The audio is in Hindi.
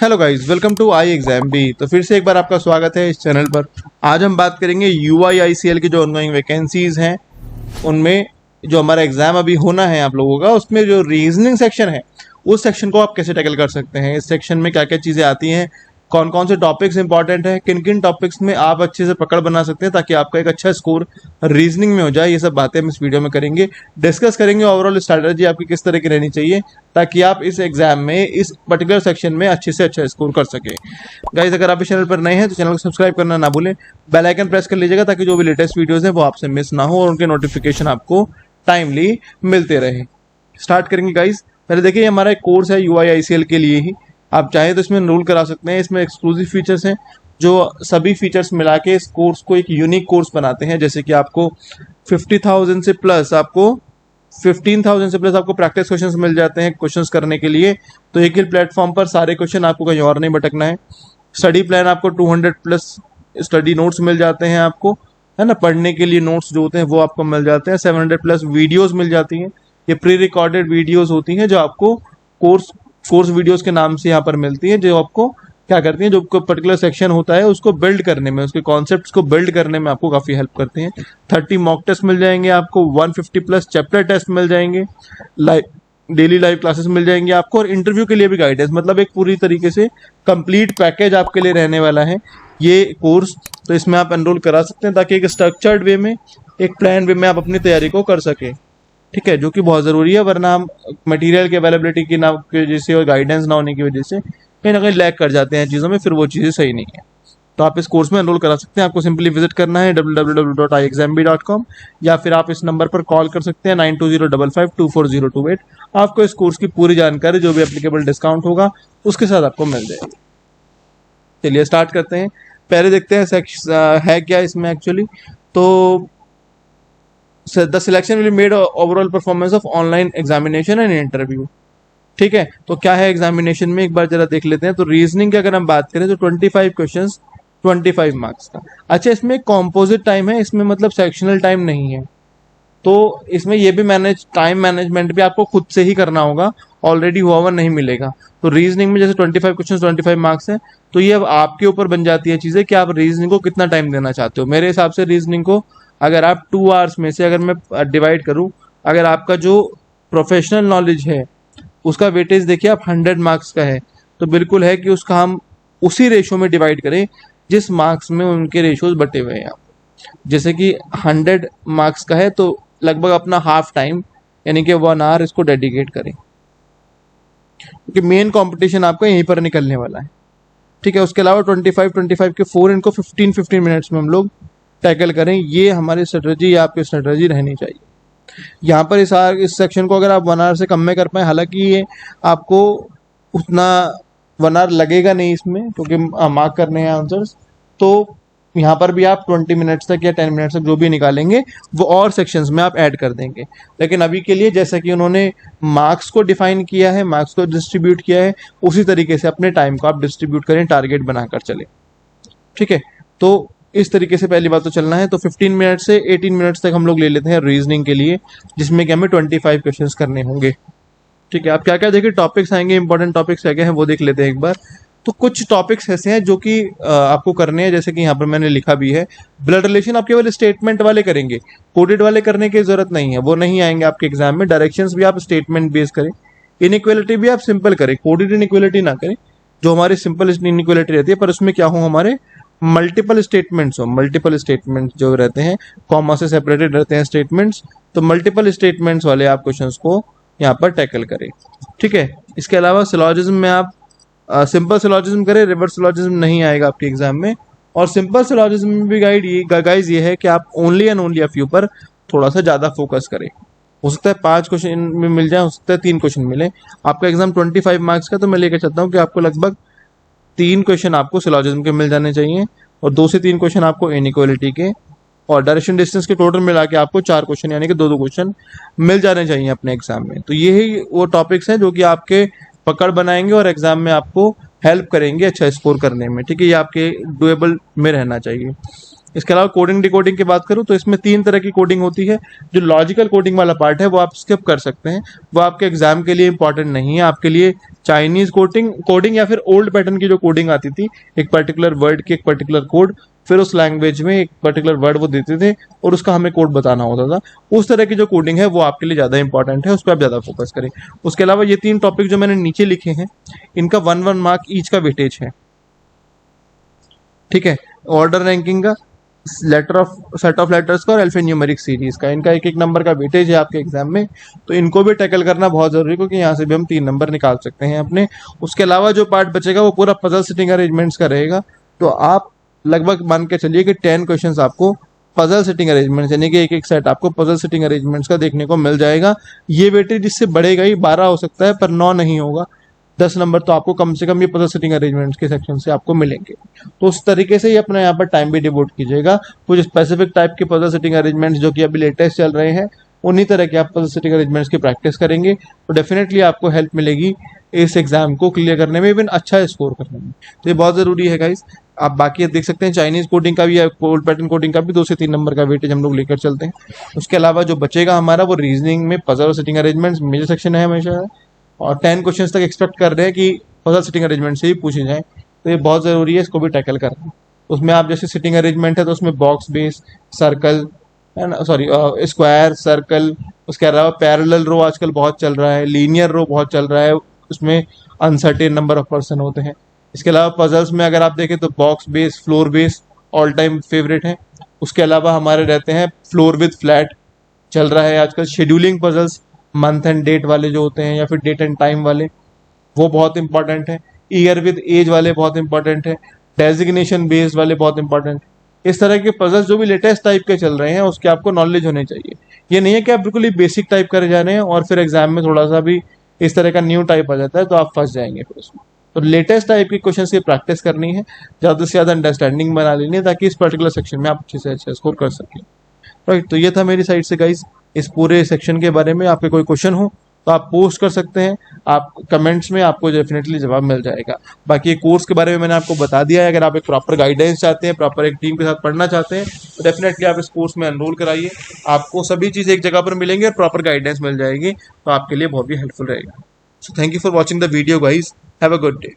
Hello guys, welcome to I exam B. तो फिर से एक बार आपका स्वागत है इस चैनल पर। आज हम बात करेंगे UIICL की जो ऑनगोइंग वैकेंसीज हैं उनमें जो हमारा एग्जाम अभी होना है आप लोगों का, उसमें जो रीजनिंग सेक्शन है उस सेक्शन को आप कैसे टैकल कर सकते हैं, इस सेक्शन में क्या क्या चीज़ें आती हैं, कौन कौन से टॉपिक्स इंपॉर्टेंट हैं, किन किन टॉपिक्स में आप अच्छे से पकड़ बना सकते हैं ताकि आपका एक अच्छा स्कोर रीजनिंग में हो जाए। ये सब बातें हम इस वीडियो में करेंगे, डिस्कस करेंगे ओवरऑल स्ट्रैटेजी आपकी किस तरह की रहनी चाहिए ताकि आप इस एग्जाम में इस पर्टिकुलर सेक्शन में अच्छे से अच्छा स्कोर कर सके। गाइस, अगर आप इस चैनल पर नए हैं तो चैनल को सब्सक्राइब करना ना भूलें, बेल आइकन प्रेस कर लीजिएगा ताकि जो भी लेटेस्ट वीडियोस हैं वो आपसे मिस ना हो और उनके नोटिफिकेशन आपको टाइमली मिलते रहे। स्टार्ट करेंगे गाइस। पहले देखिए, हमारा एक कोर्स है UIICL के लिए ही, आप चाहें तो इसमें एनरोल करा सकते हैं। इसमें एक्सक्लूसिव फीचर्स हैं जो सभी फीचर्स मिला के इस कोर्स को एक यूनिक कोर्स बनाते हैं। जैसे कि आपको 50,000 से प्लस आपको 15,000 से प्लस आपको प्रैक्टिस क्वेश्चंस मिल जाते हैं क्वेश्चंस करने के लिए। तो एक ही प्लेटफॉर्म पर सारे क्वेश्चन, आपको कहीं और नहीं भटकना है। स्टडी प्लान आपको 200 प्लस स्टडी नोट्स मिल जाते हैं आपको, है ना। पढ़ने के लिए नोट्स जो होते हैं वो आपको मिल जाते हैं। 700 प्लस वीडियोस मिल जाती हैं। ये प्री रिकॉर्डेड वीडियोस होती हैं जो आपको कोर्स वीडियोस के नाम से यहाँ पर मिलती हैं, जो आपको क्या करती हैं, जो पर्टिकुलर सेक्शन होता है उसको बिल्ड करने में, उसके कॉन्सेप्ट्स को बिल्ड करने में आपको काफ़ी हेल्प करते हैं। 30 मॉक टेस्ट मिल जाएंगे आपको, 150 प्लस चैप्टर टेस्ट मिल जाएंगे, डेली लाइव क्लासेस मिल जाएंगे आपको, और इंटरव्यू के लिए भी गाइडेंस। मतलब एक पूरी तरीके से कंप्लीट पैकेज आपके लिए रहने वाला है ये कोर्स। तो इसमें आप एनरोल करा सकते हैं ताकि एक स्ट्रक्चर्ड वे में, एक प्लान वे में आप अपनी तैयारी को कर सकें, ठीक है, जो कि बहुत ज़रूरी है। वरना हम मटेरियल की अवेलेबिलिटी की वजह से और गाइडेंस ना होने की वजह से कहीं ना कहीं लैग कर जाते हैं चीज़ों में, फिर वो चीज़ें सही नहीं है। तो आप इस कोर्स में एनरोल करा सकते हैं। आपको सिंपली विजिट करना है www.iexamb.com, या फिर आप इस नंबर पर कॉल कर सकते हैं 9205524028। आपको इस कोर्स की पूरी जानकारी, जो भी एप्लीकेबल डिस्काउंट होगा उसके साथ आपको मिल जाएगी। चलिए स्टार्ट करते हैं। पहले देखते हैं है क्या इसमें एक्चुअली। तो the selection will made overall performance of online examination and interview. ठीक है, तो क्या है एग्जामिनेशन में एक बार जरा देख लेते हैं। तो रीजनिंग की अगर हम बात करें तो 25 क्वेश्चंस 25 मार्क्स का। अच्छा, इसमें कॉम्पोजिट टाइम है, इसमें मतलब सेक्शनल टाइम नहीं है। तो इसमें ये भी टाइम मैनेजमेंट भी आपको खुद से ही करना होगा, ऑलरेडी हुआ हुआ नहीं मिलेगा। तो रीजनिंग में जैसे 25 क्वेश्चन 25 मार्क्स हैं, तो ये अब आपके ऊपर बन जाती है चीज़ें कि आप रीजनिंग को कितना टाइम देना चाहते हो। मेरे हिसाब से रीजनिंग को अगर आप 2 आवर्स में से अगर मैं डिवाइड करूं, अगर आपका जो प्रोफेशनल नॉलेज है उसका वेटेज देखिए आप 100 मार्क्स का है, तो बिल्कुल है कि उसका हम उसी रेशो में डिवाइड करें जिस मार्क्स में उनके रेशोज बटे हुए हैं। जैसे कि 100 मार्क्स का है तो लगभग अपना हाफ टाइम यानी कि 1 आवर इसको डेडिकेट करें, क्योंकि मेन कंपटीशन आपका यहीं पर निकलने वाला है। ठीक है, उसके अलावा 25 के 4 इनको 15 मिनट्स में हम लोग टैकल करें। ये हमारी स्ट्रेटजी या आपकी स्ट्रेटजी रहनी चाहिए। यहाँ पर इस सेक्शन को अगर आप 1 आवर से कम में कर पाए, हालांकि ये आपको उतना 1 आवर लगेगा नहीं इसमें, क्योंकि मार्क करने हैं आंसर्स, तो यहाँ पर भी आप 20 मिनट्स तक या 10 मिनट्स तक जो भी निकालेंगे वो और सेक्शंस में आप ऐड कर देंगे। लेकिन अभी के लिए जैसा कि उन्होंने मार्क्स को डिफाइन किया है, मार्क्स को डिस्ट्रीब्यूट किया है, उसी तरीके से अपने टाइम को आप डिस्ट्रीब्यूट करें, टारगेट बनाकर चले। ठीक है, तो इस तरीके से पहली बात तो चलना है। तो 15 मिनट से 18 मिनट्स तक हम लोग ले लेते हैं रीजनिंग के लिए, जिसमें कि हमें 25 क्वेश्चंस करने होंगे। ठीक है, आप क्या क्या देखिए टॉपिक्स आएंगे, इंपॉर्टेंट टॉपिक्स क्या क्या हैं वो देख लेते हैं एक बार। तो कुछ टॉपिक्स ऐसे हैं जो कि आपको करने हैं, जैसे कि यहाँ पर मैंने लिखा भी है। ब्लड रिलेशन आप केवल स्टेटमेंट वाले करेंगे, कोडेड वाले करने की जरूरत नहीं है, वो नहीं आएंगे आपके एग्जाम में। डायरेक्शंस भी आप स्टेटमेंट बेस करें, इनइक्वालिटी भी आप सिंपल करें, कोडेड इनइक्वालिटी ना करें, जो हमारी सिंपल इनइक्वालिटी रहती है, पर उसमें क्या हो, हमारे मल्टीपल स्टेटमेंट्स जो रहते हैं, कॉमा से सेपरेटेड रहते हैं स्टेटमेंट्स, तो मल्टीपल स्टेटमेंट्स वाले आप क्वेश्चंस को यहाँ पर टैकल करें। ठीक है, इसके अलावा सिलॉजिज्म में आप सिंपल सिलॉजिज्म करें, रिवर्स सिलॉजिज्म नहीं आएगा आपके एग्जाम में। और सिंपल सिलॉजिज्म में भी गाइज ये है कि आप only and only a few पर थोड़ा सा ज़्यादा फोकस करें। हो सकता है 5 क्वेश्चन में मिल जाए, हो सकता है 3 क्वेश्चन मिले। आपका एग्जाम 25 मार्क्स का, तो मैं लेकर चलता हूँ कि आपको लगभग 3 क्वेश्चन आपको सिलॉजिज्म के मिल जाने चाहिए, और 2 से 3 क्वेश्चन आपको इनइक्वालिटी के, और डायरेक्शन डिस्टेंस के टोटल मिला के आपको 4 क्वेश्चन यानी कि 2-2 क्वेश्चन मिल जाने चाहिए अपने एग्जाम में। तो यही वो टॉपिक्स हैं जो कि आपके पकड़ बनाएंगे और एग्जाम में आपको हेल्प करेंगे अच्छा स्कोर करने में। ठीक है, ये आपके डुएबल में रहना चाहिए। इसके अलावा कोडिंग डिकोडिंग की बात करूँ तो इसमें 3 तरह की कोडिंग होती है। जो लॉजिकल कोडिंग वाला पार्ट है वो आप स्किप कर सकते हैं, वो आपके एग्जाम के लिए इंपॉर्टेंट नहीं है। आपके लिए चाइनीज कोडिंग या फिर ओल्ड पैटर्न की जो कोडिंग आती थी, एक पर्टिकुलर वर्ड की एक पर्टिकुलर कोड, फिर उस लैंग्वेज में एक पर्टिकुलर वर्ड वो देते थे और उसका हमें कोड बताना होता था, उस तरह की जो कोडिंग है वो आपके लिए ज़्यादा इंपॉर्टेंट है, उस पर आप ज़्यादा फोकस करें। उसके अलावा ये 3 टॉपिक जो मैंने नीचे लिखे हैं, इनका 1-1 मार्क ईच का वेटेज है, ठीक है। ऑर्डर रैंकिंग का, letter of set of letters का और अल्फान्यूमेरिक सीरीज का, इनका 1-1 नंबर का वेटेज है आपके एग्जाम में, तो इनको भी टैकल करना बहुत जरूरी है, क्योंकि यहाँ से भी हम 3 नंबर निकाल सकते हैं अपने। उसके अलावा जो पार्ट बचेगा वो पूरा पजल सेटिंग अरेंजमेंट्स का रहेगा, तो आप लगभग मान के चलिए कि 10 क्वेश्चंस आपको पजल सेटिंग अरेंजमेंट्स, यानी कि एक सेट आपको पजल सेटिंग अरेंजमेंट्स का देखने को मिल जाएगा। ये वेटेज इससे बढ़ेगा ही, 12 हो सकता है पर 9 नहीं होगा। 10 नंबर तो आपको कम से कम ये पजल सेटिंग अरेंजमेंट्स के सेक्शन से आपको मिलेंगे। तो उस तरीके से ही अपना यहाँ पर टाइम भी डिवोट कीजिएगा। कुछ स्पेसिफिक टाइप के पजल सेटिंग अरेंजमेंट्स जो कि अभी लेटेस्ट चल रहे हैं, उन्हीं तरह के आप पजल सेटिंग अरेंजमेंट्स की प्रैक्टिस करेंगे तो डेफिनेटली आपको हेल्प मिलेगी इस एग्जाम को क्लियर करने में, इवन अच्छा स्कोर करने में। तो ये बहुत ज़रूरी है गाइस। आप बाकी देख सकते हैं चाइनीज कोडिंग का भी या ओल्ड पैटर्न कोडिंग का भी 2 से 3 नंबर का वेटेज हम लोग लेकर चलते हैं। उसके अलावा जो बचेगा हमारा वो रीजनिंग में पजल और सेटिंग अरेंजमेंट्स मेजर सेक्शन है हमेशा, और 10 क्वेश्चन तक एक्सपेक्ट कर रहे हैं कि पजल सेटिंग अरेंजमेंट से ही पूछे जाए, तो ये बहुत ज़रूरी है, इसको भी टैकल करना। उसमें आप जैसे सिटिंग अरेंजमेंट है तो उसमें बॉक्स बेस, सर्कल है ना, सॉरी स्क्वायर, सर्कल, उसके अलावा पैरेलल रो आजकल बहुत चल रहा है, लीनियर रो बहुत चल रहा है, उसमें अनसर्टेन नंबर ऑफ पर्सन होते हैं। इसके अलावा पजल्स में अगर आप देखें तो box base, floor base all time favourite है। उसके अलावा हमारे रहते हैं फ्लोर विद फ्लैट, चल रहा है आजकल। Scheduling puzzles, month and date वाले जो होते हैं या फिर डेट एंड टाइम वाले, वो बहुत इंपॉर्टेंट है। ईयर विद एज वाले बहुत इंपॉर्टेंट है। डेजिग्नेशन बेस्ड वाले बहुत इंपॉर्टेंट। इस तरह के पजल्स जो भी लेटेस्ट टाइप के चल रहे हैं उसके आपको नॉलेज होने चाहिए। ये नहीं है कि आप बिल्कुल ही बेसिक टाइप करे जा रहे हैं और फिर एग्जाम में थोड़ा सा भी इस तरह का न्यू टाइप आ जाता है तो आप फंस जाएंगे फिर उसमें। तो लेटेस्ट टाइप के क्वेश्चन की प्रैक्टिस करनी है, ज़्यादा से ज़्यादा अंडरस्टैंडिंग बना लेनी है, ताकि इस पर्टिकुलर सेक्शन में आप अच्छे से अच्छा स्कोर कर सकें। राइट, तो ये था मेरी साइड से गाइज इस पूरे सेक्शन के बारे में। आपके कोई क्वेश्चन हो तो आप पोस्ट कर सकते हैं, आप कमेंट्स में, आपको डेफिनेटली जवाब मिल जाएगा। बाकी कोर्स के बारे में मैंने आपको बता दिया है। अगर आप एक प्रॉपर गाइडेंस चाहते हैं, प्रॉपर एक टीम के साथ पढ़ना चाहते हैं, तो डेफिनेटली आप इस कोर्स में एनरोल कराइए। आपको सभी चीज़ एक जगह पर मिलेंगे और प्रॉपर गाइडेंस मिल जाएगी, तो आपके लिए बहुत ही हेल्पफुल रहेगा। So thank you for watching the video guys, have a good day.